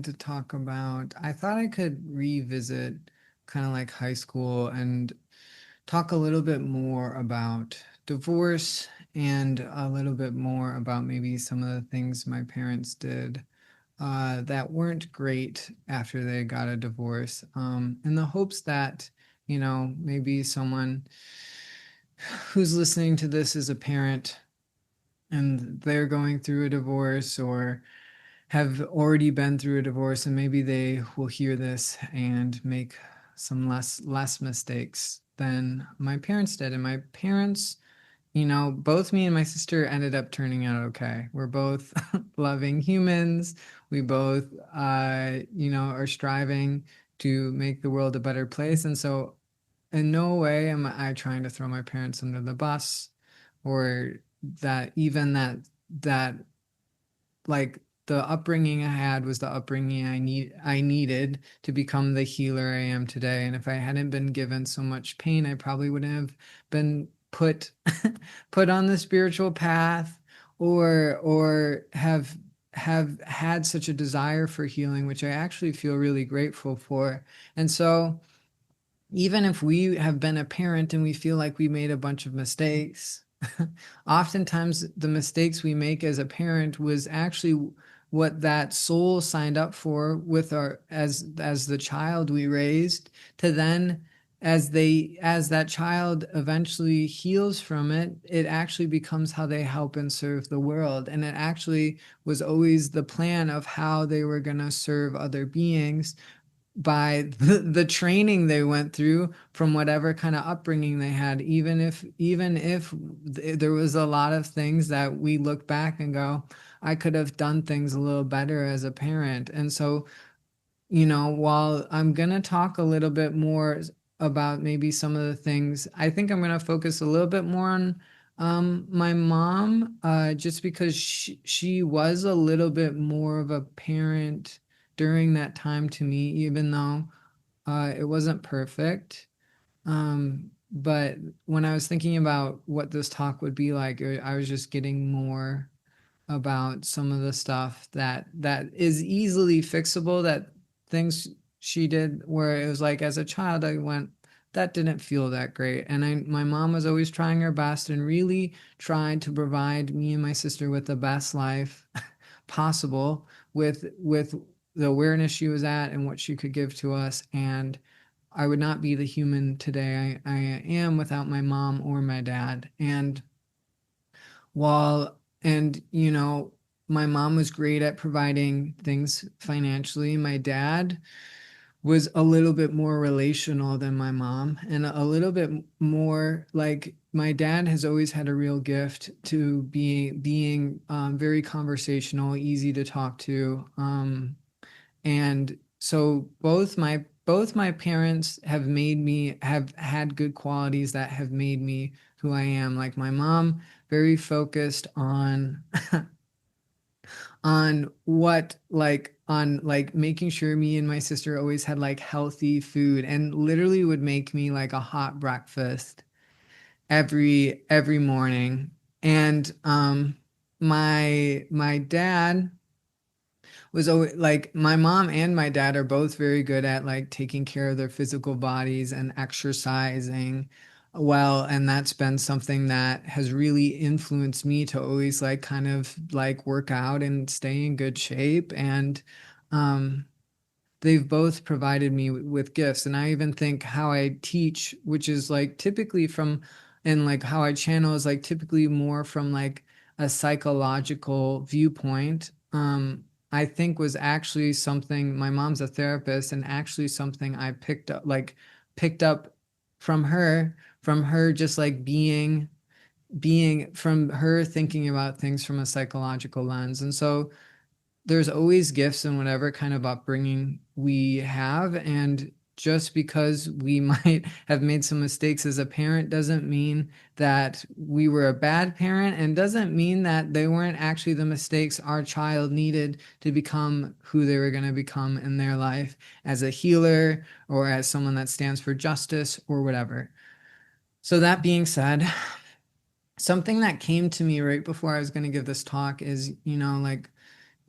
wanted to talk about, I thought I could revisit kind of like high school and talk a little bit more about divorce and a little bit more about maybe some of the things my parents did that weren't great after they got a divorce, in the hopes that, maybe someone who's listening to this is a parent and they're going through a divorce or have already been through a divorce, and maybe they will hear this and make some less mistakes than my parents did. And my parents, both me and my sister ended up turning out okay. We're both loving humans. We both are striving to make the world a better place. And so in no way am I trying to throw my parents under the bus, or that even that like the upbringing I had was the upbringing I needed to become the healer I am today. And if I hadn't been given so much pain, I probably wouldn't have been put put on the spiritual path, or have had such a desire for healing, which I actually feel really grateful for. And so even if we have been a parent and we feel like we made a bunch of mistakes, oftentimes the mistakes we make as a parent was actually what that soul signed up for with our as the child we raised, to then as that child eventually heals from it, it actually becomes how they help and serve the world. And it actually was always the plan of how they were going to serve other beings by the training they went through from whatever kind of upbringing they had, even if there was a lot of things that we look back and go, I could have done things a little better as a parent. And so, while I'm going to talk a little bit more about maybe some of the things, I think I'm going to focus a little bit more on my mom, just because she was a little bit more of a parent during that time to me, even though it wasn't perfect. But when I was thinking about what this talk would be like, I was just getting more about some of the stuff that is easily fixable, that things she did where it was like as a child I went, that didn't feel that great. And my mom was always trying her best and really tried to provide me and my sister with the best life possible, with the awareness she was at and what she could give to us. And I would not be the human today I am without my mom or my dad. While and my mom was great at providing things financially, my dad was a little bit more relational than my mom, and a little bit more like, my dad has always had a real gift to being very conversational, easy to talk to, and so both my parents have had good qualities that have made me who I am. Like my mom, very focused on on making sure me and my sister always had like healthy food, and literally would make me like a hot breakfast every morning. And my dad was always like, my mom and my dad are both very good at like taking care of their physical bodies and exercising well, and that's been something that has really influenced me to always like kind of like work out and stay in good shape. And um they've both provided me with gifts. And I even think how I teach, which is like typically from, and like how I channel is like typically more from like a psychological viewpoint. I think was actually something, my mom's a therapist, and actually something I picked up from her just like being from her thinking about things from a psychological lens. And so there's always gifts in whatever kind of upbringing we have. And just because we might have made some mistakes as a parent doesn't mean that we were a bad parent, and doesn't mean that they weren't actually the mistakes our child needed to become who they were going to become in their life, as a healer or as someone that stands for justice or whatever. So that being said, something that came to me right before I was going to give this talk is, like,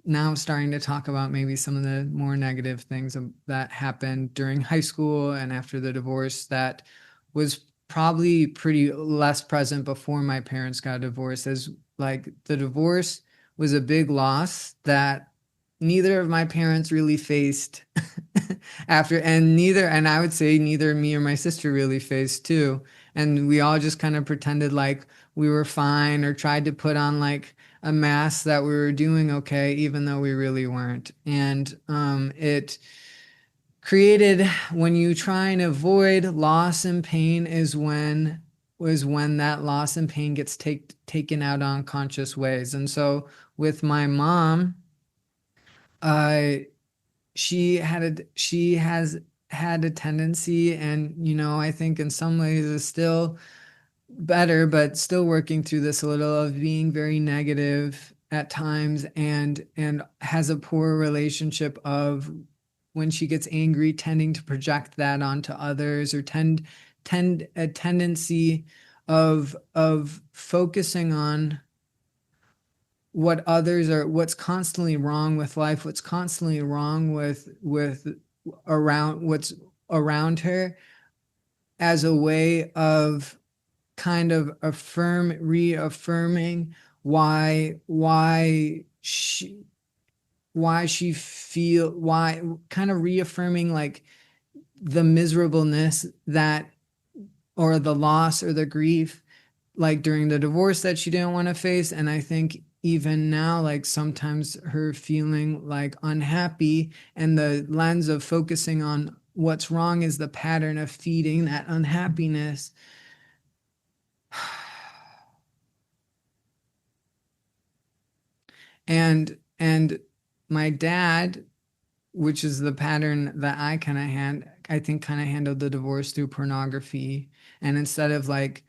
now starting to talk about maybe some of the more negative things that happened during high school and after the divorce that was probably pretty less present before my parents got divorced, as like the divorce was a big loss that neither of my parents really faced after, and I would say neither me or my sister really faced too, and we all just kind of pretended like we were fine or tried to put on like a mask that we were doing okay, even though we really weren't. And it created, when you try and avoid loss and pain, is when that loss and pain gets taken out on conscious ways. And so with my mom, uh, she has had a tendency, and I think in some ways is still better, but still working through this a little, of being very negative at times, and has a poor relationship of, when she gets angry, tending to project that onto others, or tend a tendency of focusing on what's constantly wrong with life, what's constantly wrong with around what's around her, as a way of kind of reaffirming why she feel why kind of reaffirming like the miserableness that, or the loss or the grief, like during the divorce, that she didn't want to face. And I think even now, like sometimes her feeling like unhappy, and the lens of focusing on what's wrong is the pattern of feeding that unhappiness. And my dad, which is the pattern that I think kind of handled the divorce through pornography. And instead of like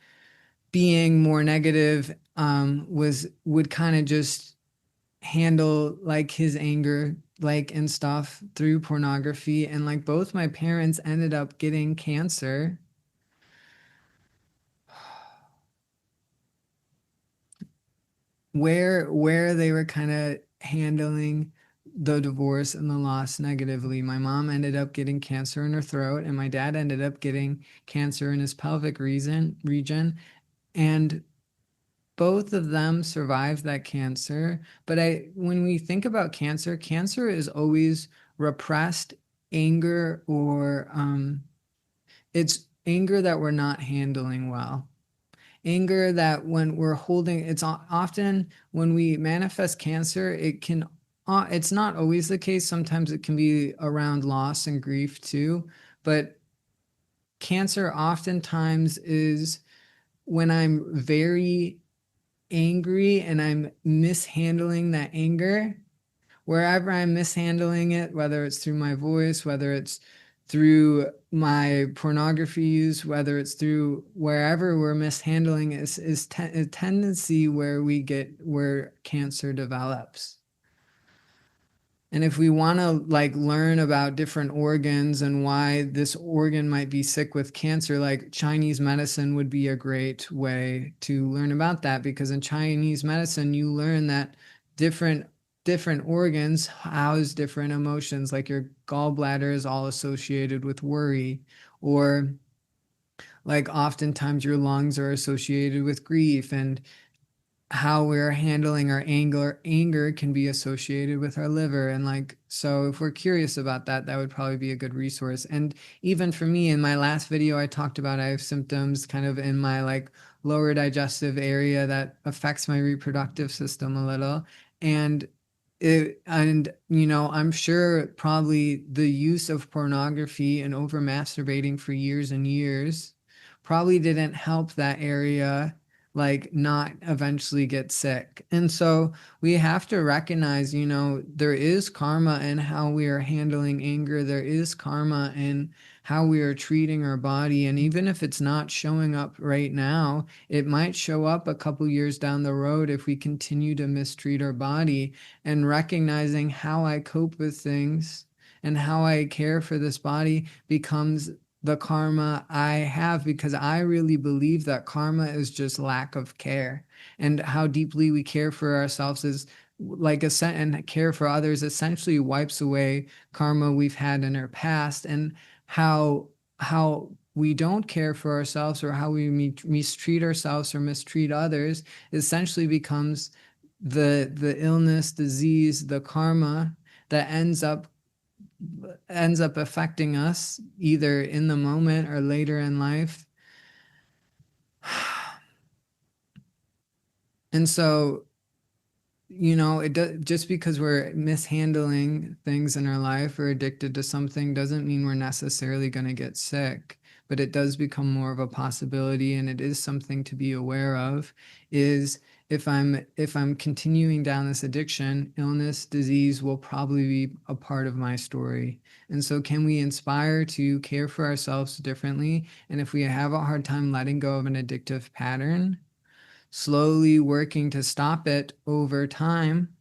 being more negative, would kind of just handle like his anger, like, and stuff through pornography. And like both my parents ended up getting cancer, where they were kind of handling the divorce and the loss negatively. My mom ended up getting cancer in her throat, and my dad ended up getting cancer in his pelvic region. And both of them survived that cancer. But when we think about cancer, cancer is always repressed anger, or it's anger that we're not handling well. Anger that when we're holding, it's often when we manifest cancer, it's not always the case. Sometimes it can be around loss and grief too. But cancer oftentimes is when I'm very angry and I'm mishandling that anger, wherever I'm mishandling it, whether it's through my voice, whether it's through my pornography use, whether it's through wherever we're mishandling, is a tendency where cancer develops. And if we want to like learn about different organs and why this organ might be sick with cancer, like Chinese medicine would be a great way to learn about that, because in Chinese medicine you learn that different different organs house different emotions, like your gallbladder is all associated with worry, or like oftentimes your lungs are associated with grief, and how we're handling our anger can be associated with our liver. And like, so if we're curious about that, that would probably be a good resource. And even for me, in my last video, I talked about, I have symptoms kind of in my like lower digestive area that affects my reproductive system a little. And I'm sure probably the use of pornography and over masturbating for years and years probably didn't help that area like not eventually get sick. And so we have to recognize, there is karma in how we are handling anger. There is karma in how we are treating our body. And even if it's not showing up right now, it might show up a couple years down the road if we continue to mistreat our body. And recognizing how I cope with things and how I care for this body becomes the karma I have, because I really believe that karma is just lack of care, and how deeply we care for ourselves is and care for others essentially wipes away karma we've had in our past, and how we don't care for ourselves, or how we mistreat ourselves or mistreat others, essentially becomes the illness, disease, the karma that ends up affecting us either in the moment or later in life. And so, just because we're mishandling things in our life or addicted to something doesn't mean we're necessarily going to get sick. But it does become more of a possibility, and it is something to be aware of. Is if I'm continuing down this addiction, illness, disease will probably be a part of my story. And so, can we inspire to care for ourselves differently? And if we have a hard time letting go of an addictive pattern, slowly working to stop it over time,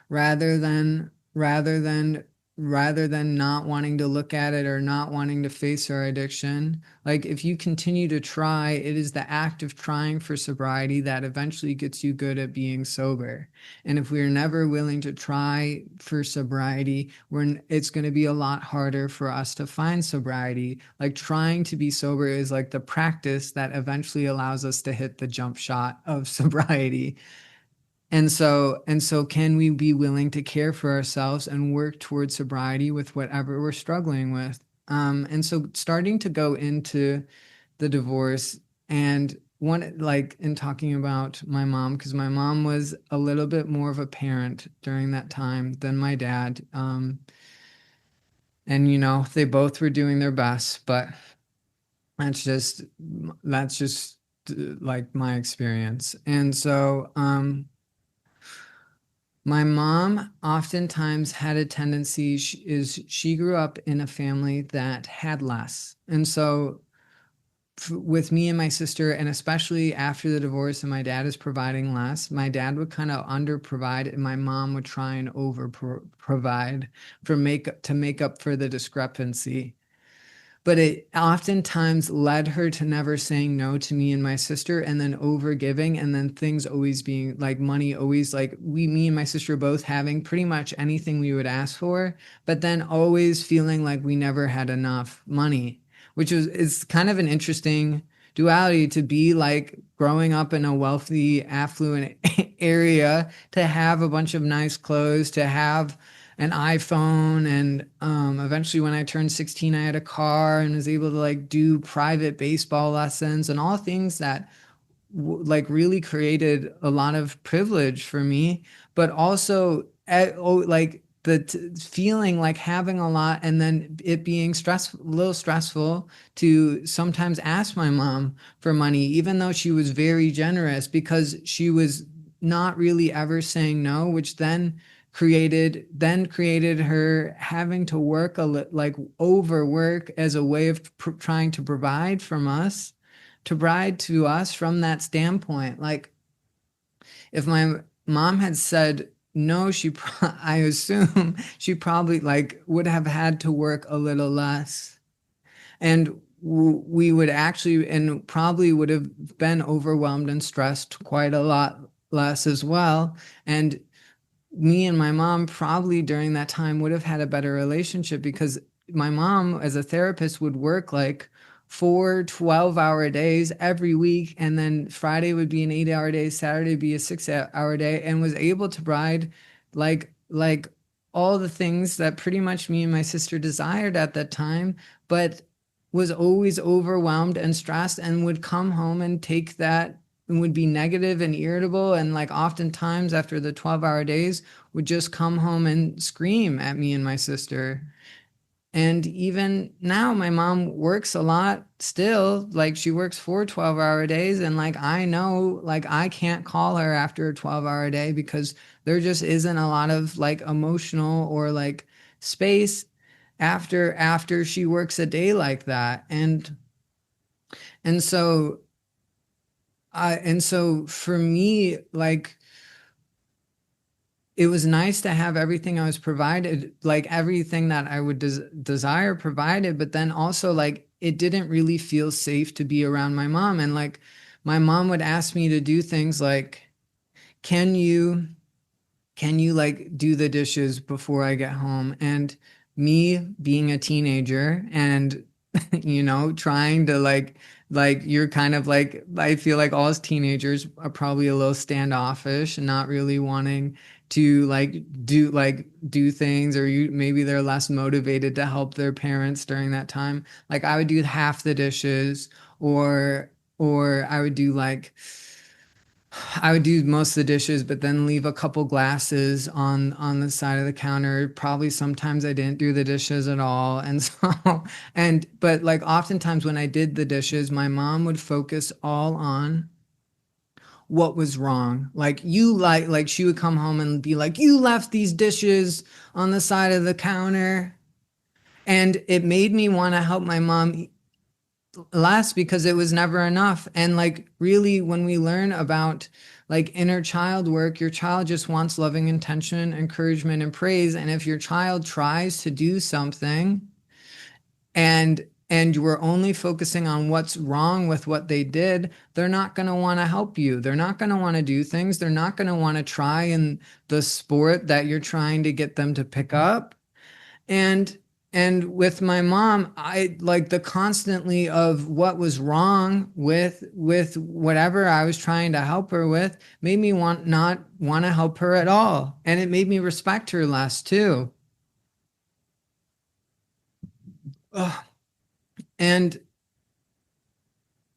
rather than rather than rather than not wanting to look at it or not wanting to face our addiction. Like, if you continue to try, it is the act of trying for sobriety that eventually gets you good at being sober. And if we're never willing to try for sobriety, it's going to be a lot harder for us to find sobriety. Like, trying to be sober is like the practice that eventually allows us to hit the jump shot of sobriety. And so can we be willing to care for ourselves and work towards sobriety with whatever we're struggling with? And so, starting to go into the divorce, and one, like, in talking about my mom, because my mom was a little bit more of a parent during that time than my dad. And they both were doing their best, but that's just like my experience. And so, my mom oftentimes had a tendency, she grew up in a family that had less. And so, with me and my sister, and especially after the divorce and my dad is providing less, my dad would kind of under provide, and my mom would try and over provide to make up for the discrepancy. But it oftentimes led her to never saying no to me and my sister, and then over giving, and then things always being like money, always like me and my sister both having pretty much anything we would ask for, but then always feeling like we never had enough money, which is kind of an interesting duality, to be like growing up in a wealthy, affluent area, to have a bunch of nice clothes, to have an iPhone, and eventually when I turned 16, I had a car and was able to like do private baseball lessons and all things that like really created a lot of privilege for me, but also like the feeling like having a lot, and then it being a little stressful to sometimes ask my mom for money, even though she was very generous, because she was not really ever saying no, which then created her having to work like overwork as a way of trying to provide to us from that standpoint. Like, if my mom had said no, I assume she probably like would have had to work a little less, and we would actually, and probably would have been overwhelmed and stressed quite a lot less as well. And me and my mom probably during that time would have had a better relationship, because my mom as a therapist would work like 4 12-hour days every week, and then Friday would be an 8-hour day, Saturday would be a 6-hour day, and was able to provide like all the things that pretty much me and my sister desired at that time, but was always overwhelmed and stressed, and would come home and take that, and would be negative and irritable, and like oftentimes after the 12-hour days would just come home and scream at me and my sister. And even now, my mom works a lot still. Like, she works 4 12-hour days. And like, I know, like, I can't call her after a 12-hour day, because there just isn't a lot of like emotional or like space after she works a day like that. And so for me, like, it was nice to have everything I was provided, like everything that I would desire provided, but then also like it didn't really feel safe to be around my mom. And like, my mom would ask me to do things like, can you can you like do the dishes before I get home? And me being a teenager and trying to like you're kind of like I feel like all as teenagers are probably a little standoffish and not really wanting to do things, or you maybe they're less motivated to help their parents during that time. Like I would do half the dishes, or I would do I would do most of the dishes, but then leave a couple glasses on the side of the counter. Probably sometimes I didn't do the dishes at all. And so but like oftentimes when I did the dishes, my mom would focus all on what was wrong. Like she would come home and be like, "You left these dishes on the side of the counter." And it made me want to help my mom less because it was never enough. And like really when we learn about like inner child work, your child just wants loving intention, encouragement, and praise. And if your child tries to do something and we're only focusing on what's wrong with what they did, they're not going to want to help you. They're not going to want to do things. They're not going to want to try in the sport that you're trying to get them to pick up. And with my mom, I like the constantly of what was wrong with whatever I was trying to help her with made me not want to help her at all. And it made me respect her less too. Ugh. And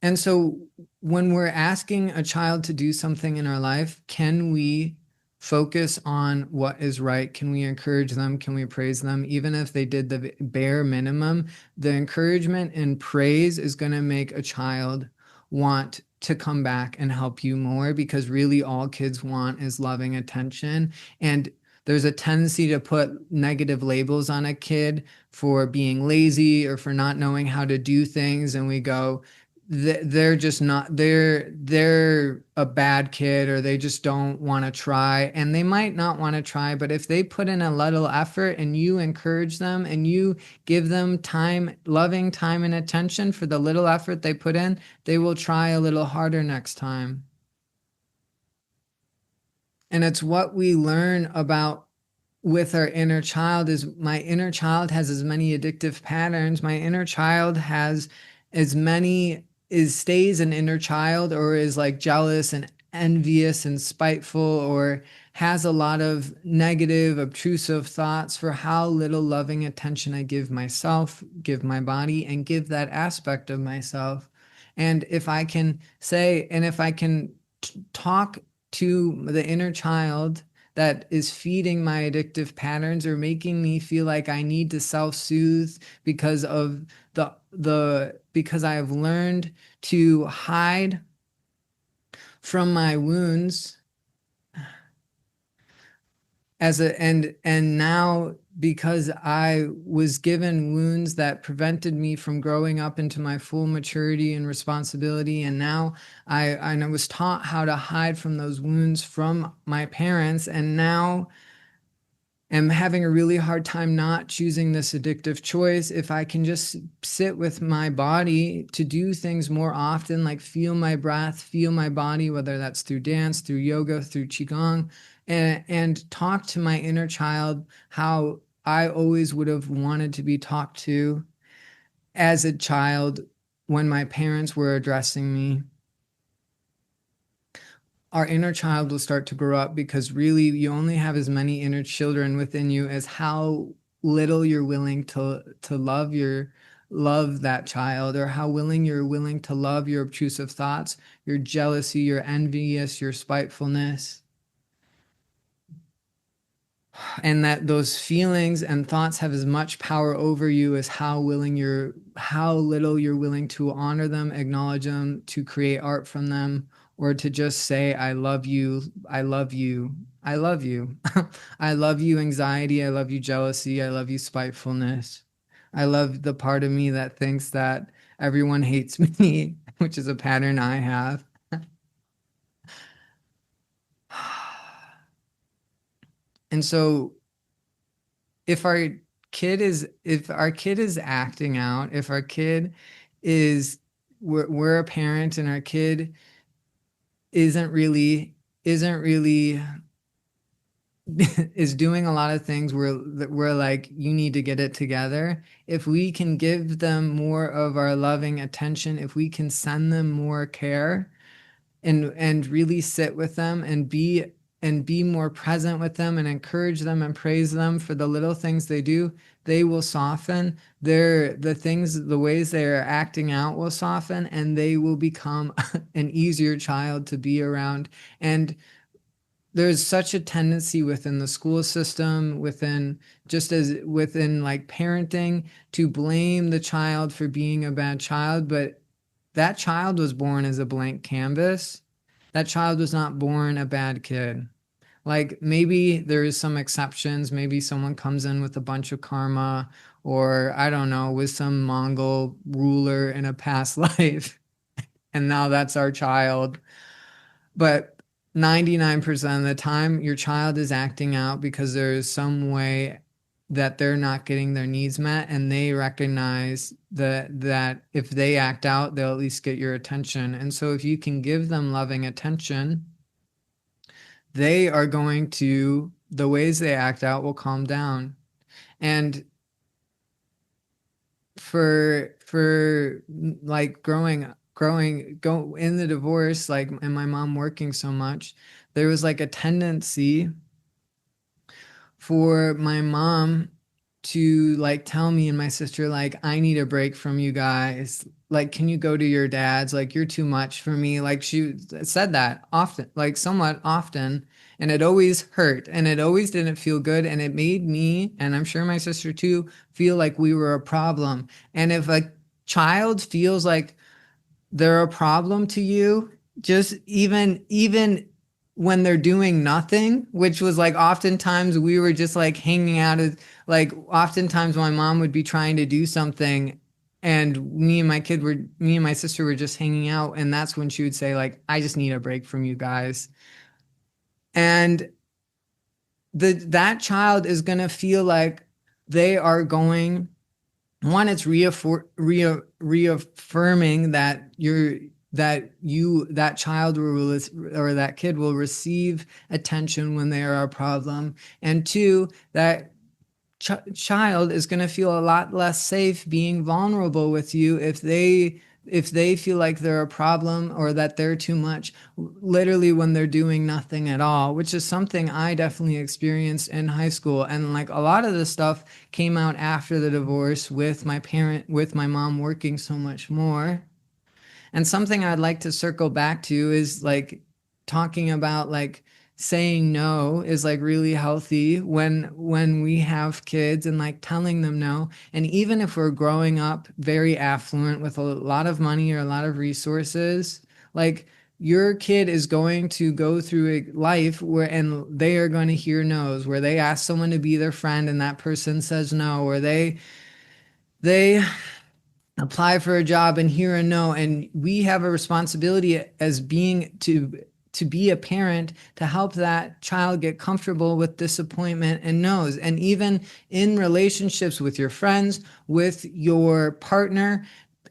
And so when we're asking a child to do something in our life, can we focus on what is right? Can we encourage them? Can we praise them? Even if they did the bare minimum, the encouragement and praise is going to make a child want to come back and help you more, because really all kids want is loving attention. And there's a tendency to put negative labels on a kid for being lazy or for not knowing how to do things. And we go, they're just not they're a bad kid, or they just don't want to try. And they might not want to try, but if they put in a little effort and you encourage them and you give them time, loving time and attention for the little effort they put in, they will try a little harder next time. And it's what we learn about with our inner child is my inner child has as many addictive patterns. My inner child has as many is stays an inner child, or is like jealous and envious and spiteful, or has a lot of negative obtrusive thoughts for how little loving attention I give myself, give my body, and give that aspect of myself. And if I can say, and if I can talk to the inner child that is feeding my addictive patterns or making me feel like I need to self-soothe because of because I have learned to hide from my wounds and now because I was given wounds that prevented me from growing up into my full maturity and responsibility, and now I was taught how to hide from those wounds from my parents, and now am having a really hard time not choosing this addictive choice. If I can just sit with my body to do things more often, like feel my breath, feel my body, whether that's through dance, through yoga, through qigong, and talk to my inner child how I always would have wanted to be talked to as a child when my parents were addressing me. Our inner child will start to grow up, because really you only have as many inner children within you as how little you're willing to love that child, or how you're willing to love your obtrusive thoughts, your jealousy, your envious, your spitefulness. And that those feelings and thoughts have as much power over you as how little you're willing to honor them, acknowledge them, to create art from them, or to just say I love you, I love you, I love you. I love you anxiety, I love you jealousy, I love you spitefulness. I love the part of me that thinks that everyone hates me, which is a pattern I have. And so if our kid is acting out, if our kid is we're a parent and our kid isn't really is doing a lot of things where we're like, you need to get it together. If we can give them more of our loving attention, if we can send them more care, and really sit with them and be more present with them and encourage them and praise them for the little things they do, they will soften. The ways they are acting out will soften, and they will become an easier child to be around. And there's such a tendency within the school system, within just as within like parenting, to blame the child for being a bad child, but that child was born as a blank canvas. That child was not born a bad kid. Like maybe there is some exceptions. Maybe someone comes in with a bunch of karma, or I don't know, with some Mongol ruler in a past life, and now that's our child. But 99% of the time, your child is acting out because there is some way that they're not getting their needs met, and they recognize that if they act out, they'll at least get your attention. And so if you can give them loving attention, they are going to, the ways they act out will calm down. And for like go in the divorce, like, and my mom working so much, there was like a tendency for my mom to like tell me and my sister, like, I need a break from you guys. Like, can you go to your dad's? Like, you're too much for me. Like, she said that often, like somewhat often. And it always hurt, and it always didn't feel good. And it made me, and I'm sure my sister too, feel like we were a problem. And if a child feels like they're a problem to you, just even when they're doing nothing, which was like oftentimes we were just like hanging out as, like, oftentimes my mom would be trying to do something, and me and my sister were just hanging out, and that's when she would say, like, I just need a break from you guys. And that child is going to feel like they are going, one, it's reaffirming that that child will, or that kid will receive attention when they are a problem. And two, that child is going to feel a lot less safe being vulnerable with you if they feel like they're a problem or that they're too much, literally when they're doing nothing at all, which is something I definitely experienced in high school. And like a lot of the stuff came out after the divorce with my mom working so much more. And something I'd like to circle back to is like talking about like saying no is like really healthy when we have kids, and like telling them no. And even if we're growing up very affluent with a lot of money or a lot of resources, like your kid is going to go through a life where, and they are going to hear no's, where they ask someone to be their friend and that person says no, or they apply for a job and hear a no. And we have a responsibility as being to be a parent to help that child get comfortable with disappointment and no's. And even in relationships with your friends, with your partner,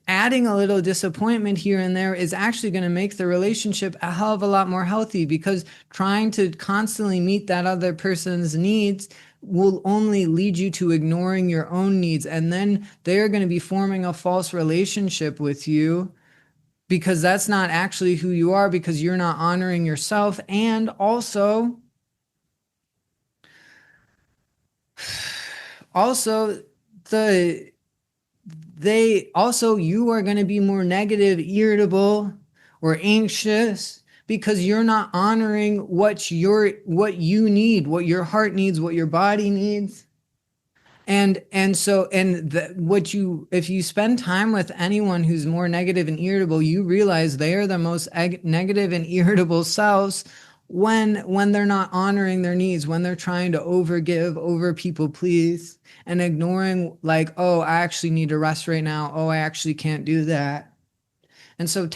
adding a little disappointment here and there is actually going to make the relationship a hell of a lot more healthy, because trying to constantly meet that other person's needs will only lead you to ignoring your own needs. And then they're going to be forming a false relationship with you, because that's not actually who you are, because you're not honoring yourself. And also the you are going to be more negative, irritable, or anxious, because you're not honoring what you need, what your heart needs, what your body needs. What you, if you spend time with anyone who's more negative and irritable, you realize they are the most negative and irritable selves when they're not honoring their needs, when they're trying to overgive, over people please, and ignoring, like, oh, I actually need to rest right now. Oh, I actually can't do that. And so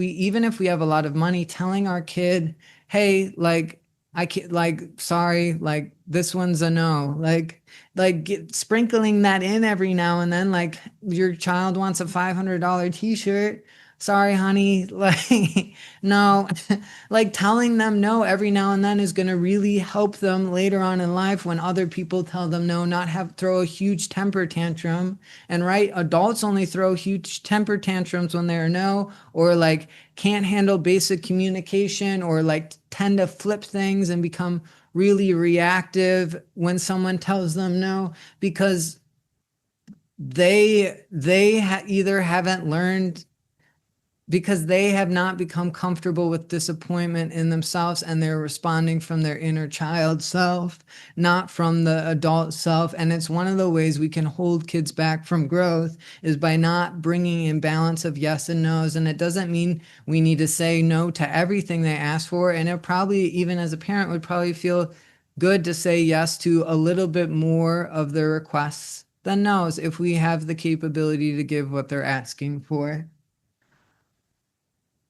even if we have a lot of money, telling our kid, hey, like, I can't, like, sorry, like, this one's a no, sprinkling that in every now and then, like, your child wants a $500 t-shirt, sorry, honey. Like, no, like telling them no every now and then is going to really help them later on in life when other people tell them no, not have throw a huge temper tantrum. And right, adults only throw huge temper tantrums when they're no, or like can't handle basic communication, or like tend to flip things and become really reactive when someone tells them no, because either haven't learned, because they have not become comfortable with disappointment in themselves, and they're responding from their inner child self, not from the adult self. And it's one of the ways we can hold kids back from growth is by not bringing in balance of yes and no's. And it doesn't mean we need to say no to everything they ask for. And it probably, even as a parent, would probably feel good to say yes to a little bit more of their requests than no's if we have the capability to give what they're asking for.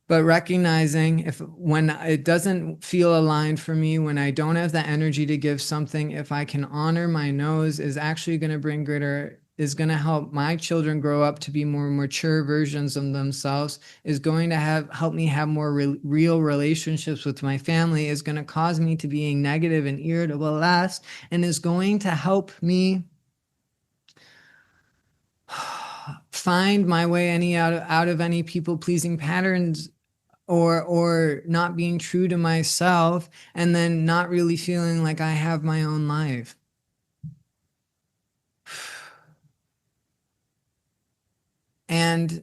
But recognizing if when it doesn't feel aligned for me, when I don't have the energy to give something, if I can honor my no's, is actually going to bring greater, is going to help my children grow up to be more mature versions of themselves, is going to help me have more real relationships with my family, is going to cause me to being negative and irritable less, and is going to help me find my way out of any people pleasing patterns, or not being true to myself, and then not really feeling like I have my own life. And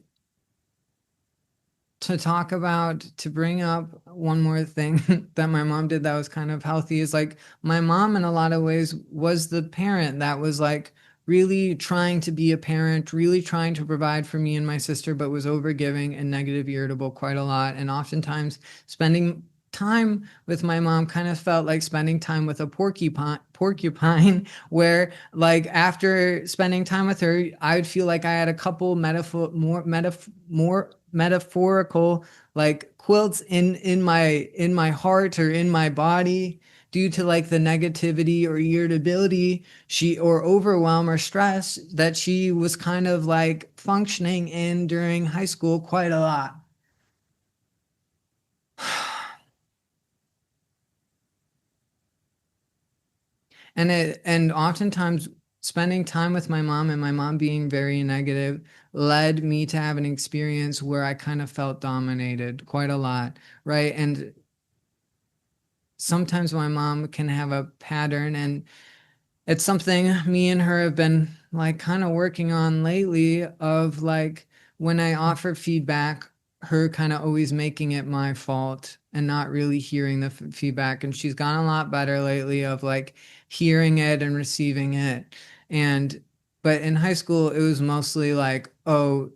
to bring up one more thing that my mom did that was kind of healthy, is like my mom in a lot of ways was the parent that was like really trying to be a parent, really trying to provide for me and my sister, but was overgiving and negative, irritable quite a lot. And oftentimes spending time with my mom kind of felt like spending time with a porcupine, where like after spending time with her, I would feel like I had a couple more metaphorical like quilts in my heart or in my body, due to like the negativity or irritability or overwhelm or stress that she was kind of like functioning in during high school quite a lot. And oftentimes spending time with my mom, and my mom being very negative, led me to have an experience where I kind of felt dominated quite a lot, right? And sometimes my mom can have a pattern, and it's something me and her have been like kind of working on lately, of like when I offer feedback, her kind of always making it my fault and not really hearing the feedback. And she's gotten a lot better lately of like hearing it and receiving it. And but in high school it was mostly like, oh,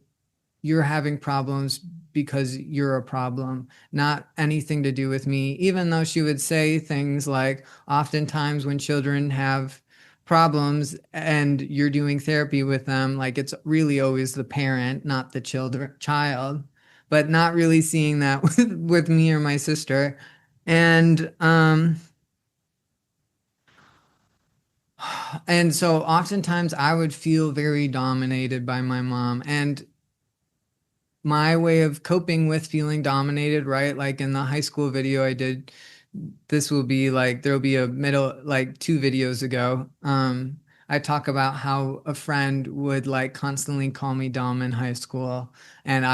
you're having problems because you're a problem, not anything to do with me. Even though she would say things like, oftentimes when children have problems and you're doing therapy with them, like it's really always the parent, not the child, but not really seeing that with me or my sister. And and so oftentimes I would feel very dominated by my mom. And my way of coping with feeling dominated, right? Like in the high school video I did, this will be like, there'll be a middle, like 2 videos ago. I talk about how a friend would like constantly call me dumb in high school, and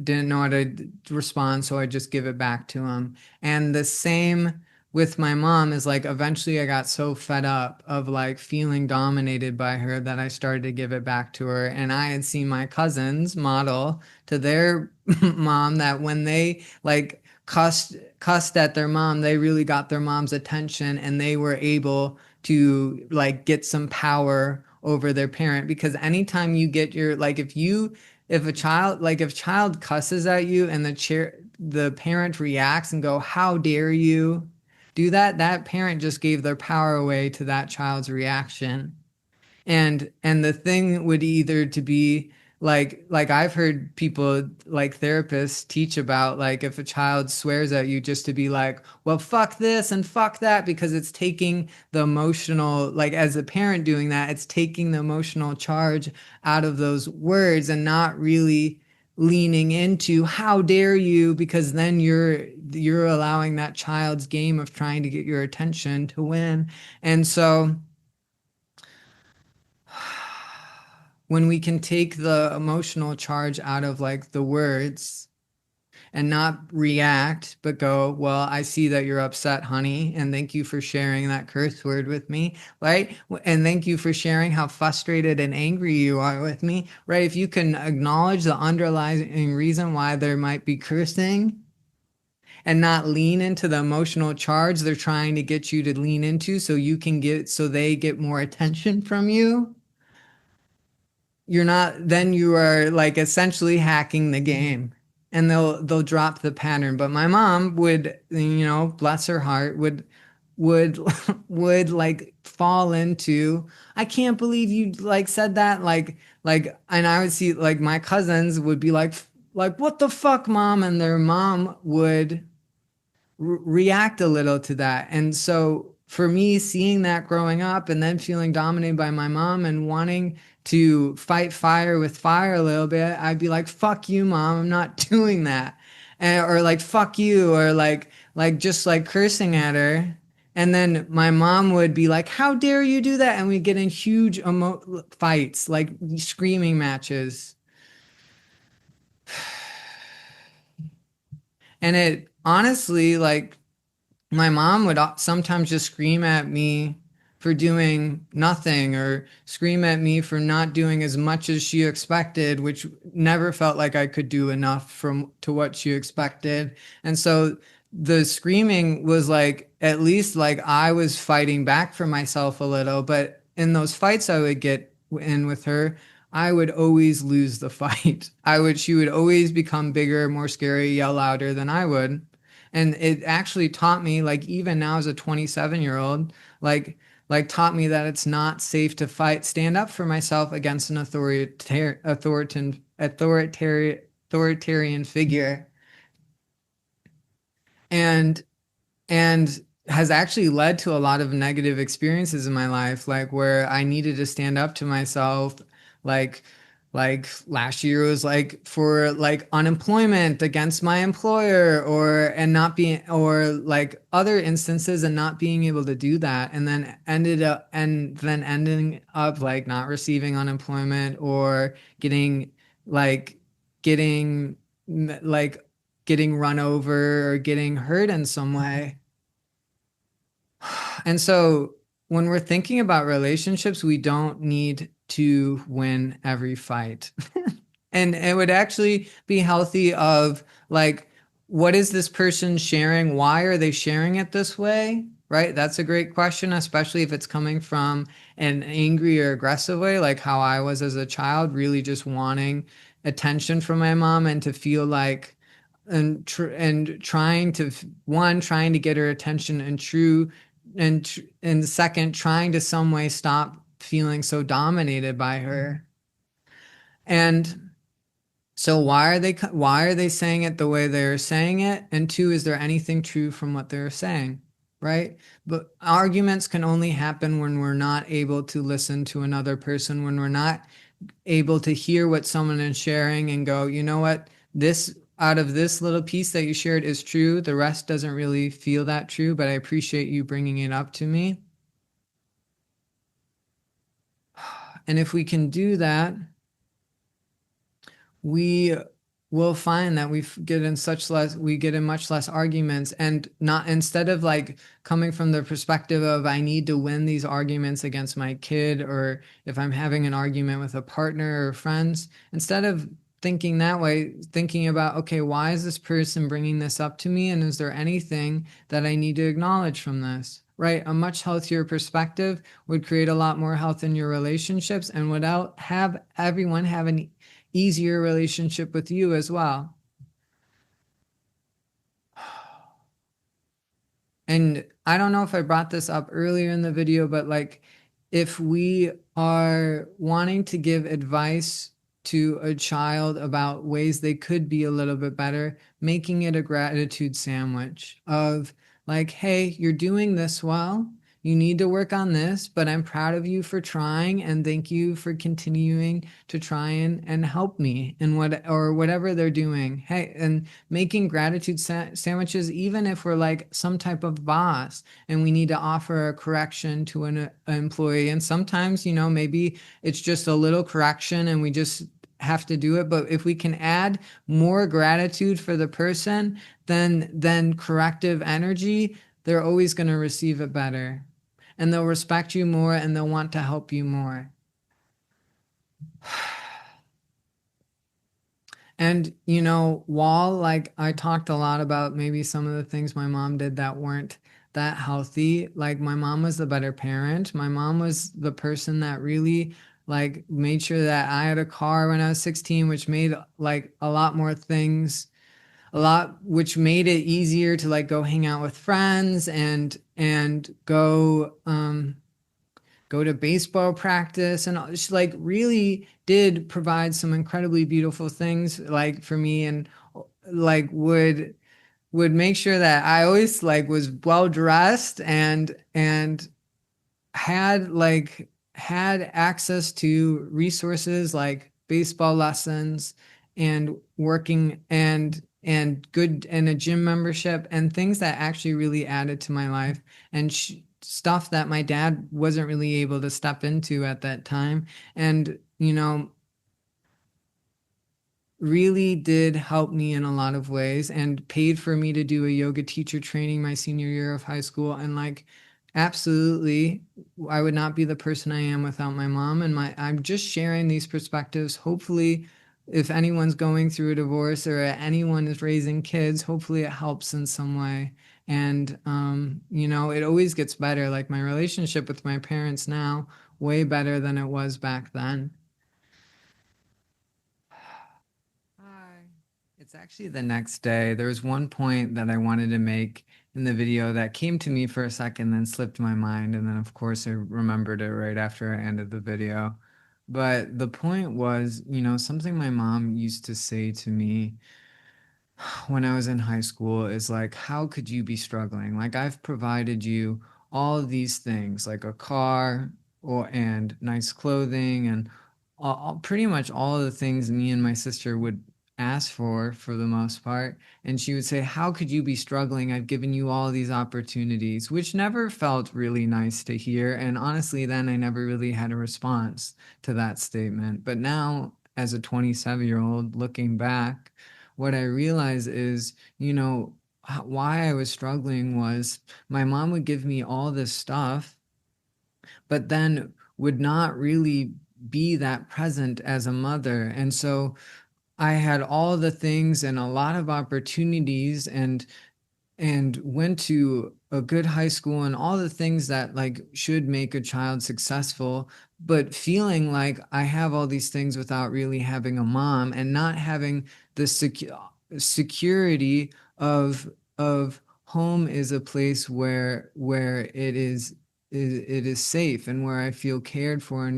didn't know how to respond, so I just give it back to him. And the same with my mom is like, eventually I got so fed up of like feeling dominated by her that I started to give it back to her. And I had seen my cousins model to their mom that when they like cussed at their mom, they really got their mom's attention, and they were able to like get some power over their parent. Because anytime you get your like, if child cusses at you and the parent reacts and go, how dare you do that, that parent just gave their power away to that child's reaction. And the thing would either to be like I've heard people like therapists teach about, like if a child swears at you, just to be like, well, fuck this and fuck that, because it's taking the emotional, like as a parent doing that, it's taking the emotional charge out of those words and not really leaning into how dare you, because then you're allowing that child's game of trying to get your attention to win. And so when we can take the emotional charge out of like the words and not react, but go, well, I see that you're upset, honey, and thank you for sharing that curse word with me, right? And thank you for sharing how frustrated and angry you are with me, right? If you can acknowledge the underlying reason why there might be cursing and not lean into the emotional charge they're trying to get you to lean into so you can get, so they get more attention from you, you're not, then you are like essentially hacking the game, and they'll drop the pattern. But my mom would, bless her heart, would would like fall into, I can't believe you like said that, and I would see like my cousins would be like what the fuck, mom, and their mom would react a little to that. And so for me, seeing that growing up and then feeling dominated by my mom and wanting to fight fire with fire a little bit, I'd be like, fuck you, mom, I'm not doing that. Or like, fuck you, or like just like cursing at her. And then my mom would be like, how dare you do that? And we get in huge fights, like screaming matches. And it honestly, like, my mom would sometimes just scream at me for doing nothing, or scream at me for not doing as much as she expected, which never felt like I could do enough from to what she expected. And so the screaming was like, at least like I was fighting back for myself a little, but in those fights I would get in with her, I would always lose the fight. She would always become bigger, more scary, yell louder than I would. And it actually taught me, like, even now as a 27-year-old, taught me that it's not safe to stand up for myself against an authoritarian figure. And and has actually led to a lot of negative experiences in my life, like where I needed to stand up to myself, like last year was like for like unemployment against my employer, or and not being, or like other instances and not being able to do that, and then ending up like not receiving unemployment, or getting like getting like getting run over or getting hurt in some way. And so when we're thinking about relationships, we don't need to win every fight. And it would actually be healthy of like, what is this person sharing? Why are they sharing it this way? Right? That's a great question, especially if it's coming from an angry or aggressive way, like how I was as a child, really just wanting attention from my mom and to feel like, and trying to, one, trying to get her attention, and and second, trying to some way stop feeling so dominated by her. And so why are they saying it the way they're saying it? And two, is there anything true from what they're saying? Right? But arguments can only happen when we're not able to listen to another person, when we're not able to hear what someone is sharing and go, you know what, this, out of this little piece that you shared is true, the rest doesn't really feel that true, but I appreciate you bringing it up to me. And if we can do that, we will find that we get in much less arguments, and not, instead of like coming from the perspective of I need to win these arguments against my kid, or if I'm having an argument with a partner or friends, instead of thinking that way, thinking about, okay, why is this person bringing this up to me, and is there anything that I need to acknowledge from this? Right? A much healthier perspective would create a lot more health in your relationships, and would have everyone have an easier relationship with you as well. And I don't know if I brought this up earlier in the video, but like, if we are wanting to give advice to a child about ways they could be a little bit better, making it a gratitude sandwich of like, hey, you're doing this well. you need to work on this, but I'm proud of you for trying and thank you for continuing to try and help me in what or whatever they're doing. Hey, and making gratitude sandwiches, even if we're like some type of boss and we need to offer a correction to an employee. And sometimes, maybe it's just a little correction and we just have to do it. But if we can add more gratitude for the person than corrective energy, they're always going to receive it better. And they'll respect you more and they'll want to help you more. And, while like I talked a lot about maybe some of the things my mom did that weren't that healthy, like my mom was the better parent. My mom was the person that really like made sure that I had a car when I was 16, which made like a lot more things, which made it easier to like go hang out with friends and go to baseball practice, and she like really did provide some incredibly beautiful things like for me, and like would make sure that I always like was well dressed and had access to resources like baseball lessons and working and good and a gym membership and things that actually really added to my life, and stuff that my dad wasn't really able to step into at that time, and really did help me in a lot of ways and paid for me to do a yoga teacher training my senior year of high school. And like, absolutely, I would not be the person I am without my mom. And I'm just sharing these perspectives. Hopefully, if anyone's going through a divorce or anyone is raising kids, hopefully it helps in some way. And, it always gets better. Like my relationship with my parents now, way better than it was back then. Hi. It's actually the next day. There was one point that I wanted to make in the video that came to me for a second, then slipped my mind, and then of course I remembered it right after I ended the video. But the point was, something my mom used to say to me when I was in high school is like, how could you be struggling? Like I've provided you all of these things, like a car and nice clothing and pretty much all of the things me and my sister would ask for the most part. And she would say, how could you be struggling? I've given you all these opportunities, which never felt really nice to hear. And honestly, then I never really had a response to that statement. But now, as a 27-year-old looking back, what I realize is, why I was struggling was my mom would give me all this stuff, but then would not really be that present as a mother. And so I had all the things and a lot of opportunities and went to a good high school and all the things that like should make a child successful, but feeling like I have all these things without really having a mom and not having the security of home is a place where it is safe and where I feel cared for and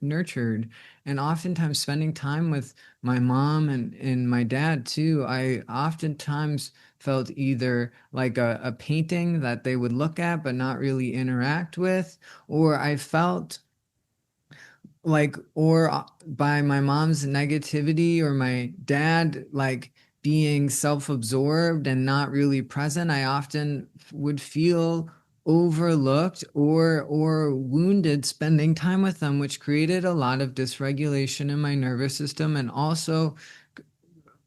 nurtured. And oftentimes spending time with my mom and my dad too, I oftentimes felt either like a painting that they would look at but not really interact with, or I felt like, or by my mom's negativity or my dad like being self-absorbed and not really present, I often would feel overlooked or wounded spending time with them, which created a lot of dysregulation in my nervous system and also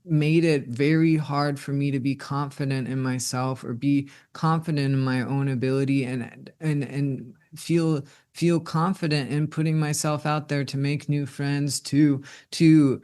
made it very hard for me to be confident in myself or be confident in my own ability and feel confident in putting myself out there to make new friends, or to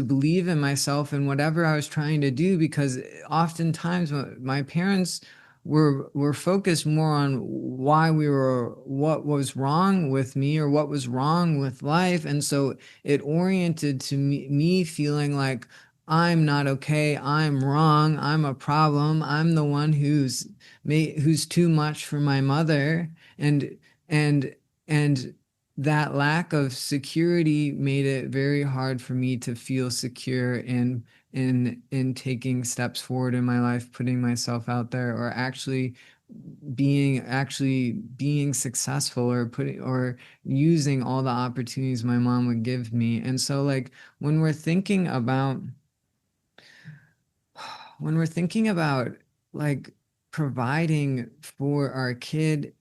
believe in myself and whatever I was trying to do, because oftentimes my parents were focused more on what was wrong with me or what was wrong with life, and so it oriented to me feeling like I'm not okay, I'm wrong, I'm a problem, I'm the one who's too much for my mother, and and and that lack of security made it very hard for me to feel secure in taking steps forward in my life, putting myself out there, or actually being successful, or putting or using all the opportunities my mom would give me. And so like when we're thinking about when we're thinking about like providing for our kid,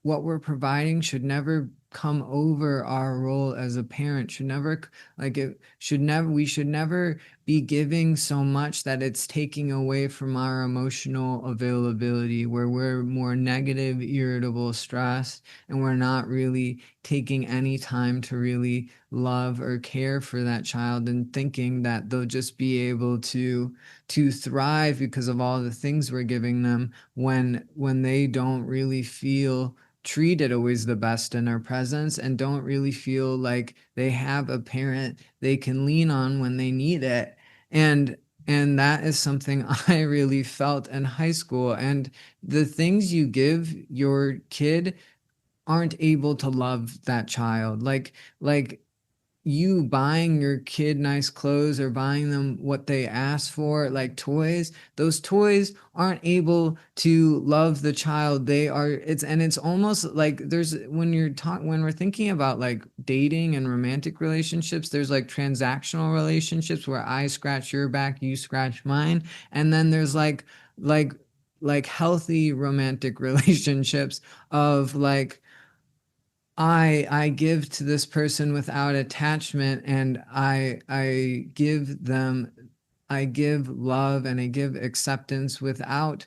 what we're providing should never come over our role as a parent. Should never like it should never We should never be giving so much that it's taking away from our emotional availability, where we're more negative, irritable, stressed, and we're not really taking any time to really love or care for that child, and thinking that they'll just be able to thrive because of all the things we're giving them, when they don't really feel treated always the best in our presence, and don't really feel like they have a parent they can lean on when they need it. And and that is something I really felt in high school. And the things you give your kid aren't able to love that child. Like you buying your kid nice clothes, or buying them what they ask for, like toys, those toys aren't able to love the child. It's almost like there's when we're thinking about like dating and romantic relationships, there's like transactional relationships where I scratch your back, you scratch mine. And then there's like healthy romantic relationships of like I give to this person without attachment, and I give love, and I give acceptance without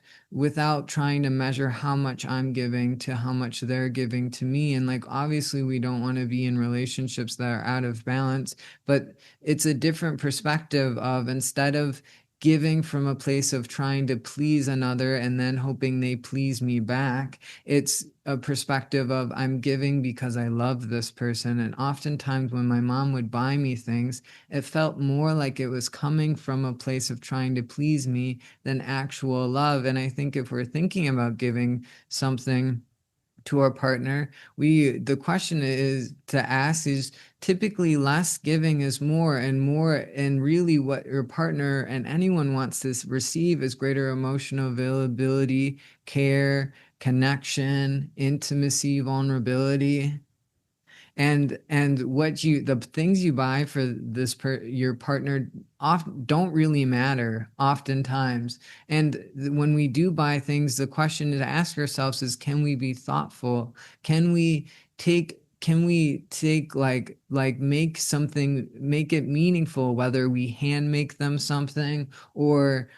trying to measure how much I'm giving to how much they're giving to me. And like obviously we don't want to be in relationships that are out of balance, but it's a different perspective of, instead of giving from a place of trying to please another and then hoping they please me back, it's a perspective of, I'm giving because I love this person. And oftentimes when my mom would buy me things, it felt more like it was coming from a place of trying to please me than actual love. And I think if we're thinking about giving something to our partner, the question is to ask is, typically less giving is more, and more, and really what your partner and anyone wants to receive is greater emotional availability, care, connection, intimacy, vulnerability. And what you the things you buy for your partner often don't really matter oftentimes. And when we do buy things, the question to ask ourselves is, can we be thoughtful? Can we take make it meaningful, whether we hand make them something, or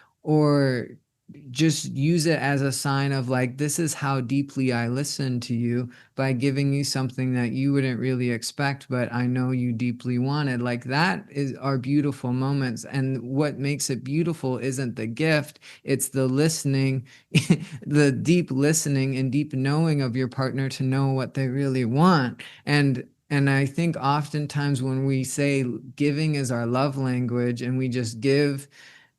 just use it as a sign of like, this is how deeply I listen to you, by giving you something that you wouldn't really expect, but I know you deeply wanted. Like that is our beautiful moments. And what makes it beautiful isn't the gift, it's the listening, the deep listening and deep knowing of your partner to know what they really want. And I think oftentimes when we say giving is our love language, and we just give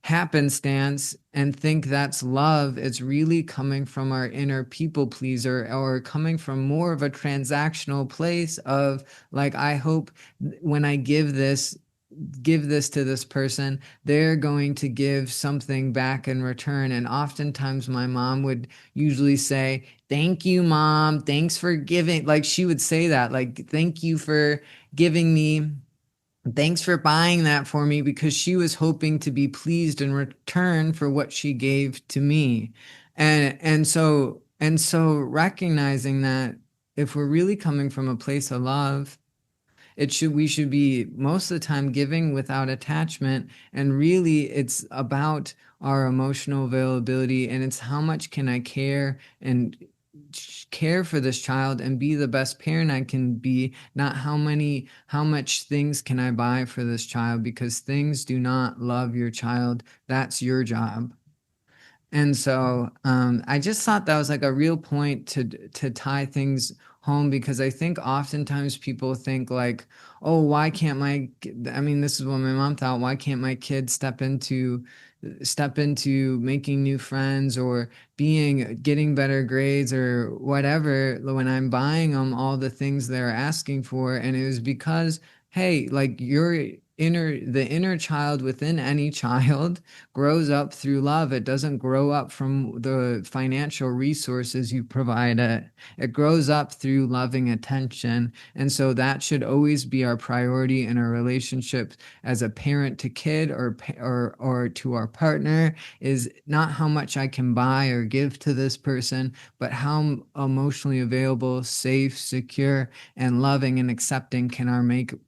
happenstance and think that's love, it's really coming from our inner people pleaser, or coming from more of a transactional place of like, I hope when I give this to this person, they're going to give something back in return. And oftentimes my mom would usually say, thank you, mom, thanks for giving. Like she would say that, like, thank you for giving me, thanks for buying that for me, because she was hoping to be pleased in return for what she gave to me. And so recognizing that if we're really coming from a place of love, we should be most of the time giving without attachment. And really it's about our emotional availability, and it's how much can I care and care for this child and be the best parent I can be, not how much things can I buy for this child, because things do not love your child. That's your job. And so I just thought that was like a real point to tie things home, because I think oftentimes people think like, oh, why can't I mean, this is what my mom thought, why can't my kid step into making new friends, or getting better grades, or whatever, when I'm buying them all the things they're asking for. And it was because, hey, like the inner child within any child grows up through love. It doesn't grow up from the financial resources you provide it. It grows up through loving attention. And so that should always be our priority in our relationship as a parent to kid, or to our partner, is not how much I can buy or give to this person, but how emotionally available, safe, secure, and loving and accepting can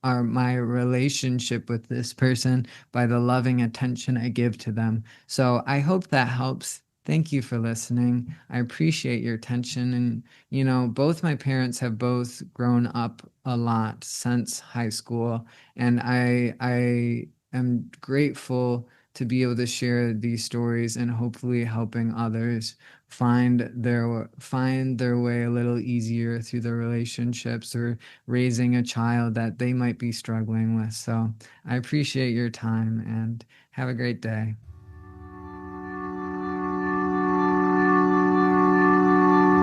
my relationship with this person by the loving attention I give to them. So I hope that helps. Thank you for listening. I appreciate your attention. And both my parents have both grown up a lot since high school, and I am grateful to be able to share these stories and hopefully helping others find their way a little easier through their relationships, or raising a child that they might be struggling with. So I appreciate your time and have a great day.